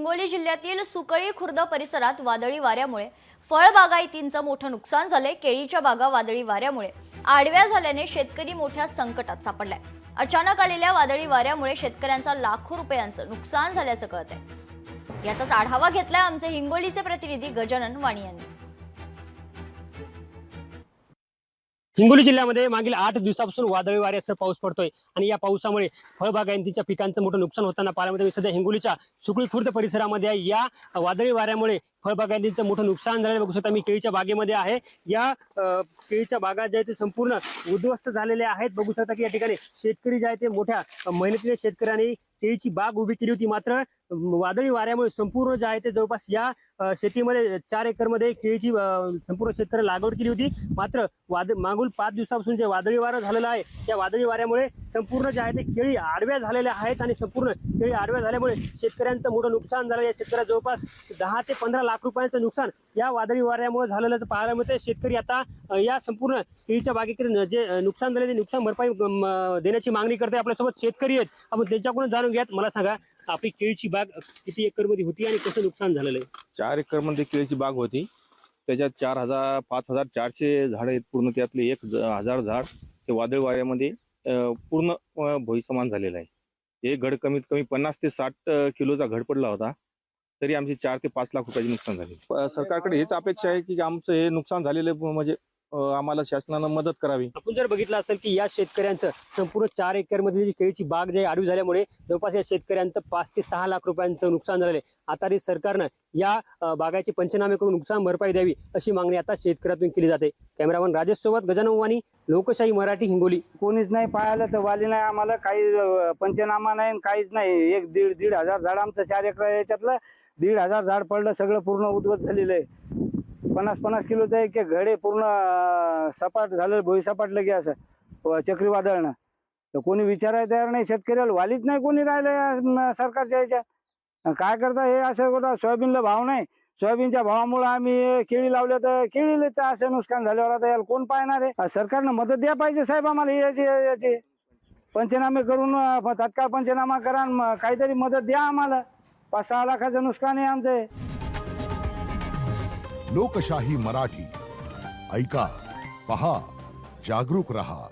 हिंगोली जिल्ह्यातील सुकळी खुर्द परिसरात वादळी वाऱ्यामुळे फळबागायतींचं मोठं नुकसान झालंय। केळीच्या बागा वादळी वाऱ्यामुळे आडव्या झाल्याने शेतकरी मोठ्या संकटात सापडलाय। अचानक आलेल्या वादळी वाऱ्यामुळे शेतकऱ्यांचा लाखो रुपयांचं नुकसान झाल्याचं कळतंय। याचाच आढावा घेतलाय आमचे हिंगोलीचे प्रतिनिधी गजानन वाणी यांनी। हिंगोली जिल्ह्यामध्ये मागील 8 दिवसापासून वादळी वाऱ्यासह पाऊस पडतोय आणि या पावसामुळे फळबागायतींच्या पिकांचं मोठं नुकसान होताना पाहायला मिळतंय। सध्या हिंगोलीच्या सुकळी खुर्द परिसरामध्ये आहे। या वादळी वाऱ्यामुळे फळबागायतींचं मोठं नुकसान झालेलं बघू शकता। मी केळीच्या बागेमध्ये आहे। या केळीच्या बागा ज्या आहेत ते संपूर्ण उद्ध्वस्त झालेल्या आहेत। बघू शकता की या ठिकाणी शेतकरी जे आहेत ते मोठ्या मेहनतीने शेतकऱ्यांनी केळीची बाग उभी केली होती, मात्र वादळी वाऱ्यामुळे संपूर्ण जे आहे ते जवळपास या शेतीमध्ये 4 एकरमध्ये केळीची संपूर्ण शेतकरी लागवड केली होती, मात्र मागील 5 दिवसापासून जे वादळी वारं झालेलं आहे त्या वादळी वाऱ्यामुळे संपूर्ण जे आहे ते केळी आडव्या झालेल्या आहेत आणि संपूर्ण केळी आडव्या झाल्यामुळे शेतकऱ्यांचं मोठं नुकसान झालं। या शेतकऱ्या जवळपास 10 ते 15 लाख रुपयांचं नुकसान या वादळी वाऱ्यामुळे झालेलं पाहायला मिळतंय। शेतकरी आता या संपूर्ण केळीच्या बागेकडे जे नुकसान झाले ते नुकसान भरपाई देण्याची मागणी करते। आपल्यासोबत शेतकरी आहेत, आपण त्यांच्याकडून जाणून घ्यात। मला सांगा, आपली केळीची बाग किती एकरमध्ये होती आणि कसं नुकसान झालेलं आहे? 4 एकरमध्ये केळीची बाग होती। त्याच्यात 5400 झाड आहेत पूर्ण, त्यातले 1000 झाड ते वादळ वाऱ्यामध्ये पूर्ण भुईसमान झालेलं आहे। हे घड कमीत कमी 50 ते 60 किलोचा घड पडला होता, तरी आमचे 4 ते 5 लाख रुपयाचे नुकसान झाले। सरकारकडे हेच अपेक्षा आहे की आमचं हे नुकसान झालेलं म्हणजे आम्हाला शासनानं मदत करावी। आपण जर बघितलं असेल की या शेतकऱ्यांचं संपूर्ण 4 एकरमधली जी केळीची बाग जी आडवी झाल्यामुळे जवळपास या शेतकऱ्यांचं 5 ते 6 लाख रुपयांचं नुकसान झाले। आता सरकारनं या बागाचे पंचनामे करून नुकसान भरपाई द्यावी अशी मागणी आता शेतकऱ्यातून केली जाते। कॅमेरामन राजेश सोबत गजानन वाणी, लोकशाही मराठी, हिंगोली। कोणीच नाही पाहायला तर वाली नाही, आम्हाला काही पंचनामा नाही, काहीच नाही। 1-1.5 हजार झाड आमचं 4 एकर याच्यातलं 1.5 हजार झाड पडलं, सगळं पूर्ण उद्ध्वस्त झालेलं आहे। 50-50 किलोचं एक घडे पूर्ण सपाट झालं, भुई सपाटलं की असं चक्रीवादळनं। तर कोणी विचारायला तयार नाही, शेतकऱ्याला वालीच नाही कोणी राहिलं सरकारच्या याच्यात। काय करता हे असं होतं, सोयाबीनला भाव नाही, सोयाबीनच्या भावामुळे आम्ही केळी लावल्या तर केळीला असं नुकसान झाल्यावर आता याला कोण पाहणार आहे? सरकारनं मदत द्या पाहिजे साहेब आम्हाला। याची पंचनामे करून तात्काळ पंचनामा करा, काहीतरी मदत द्या आम्हाला। 5-6 लाखाचं नुकसान आहे आमचं। लोकशाही मराठी, ऐका, पहा, जागरूक रहा।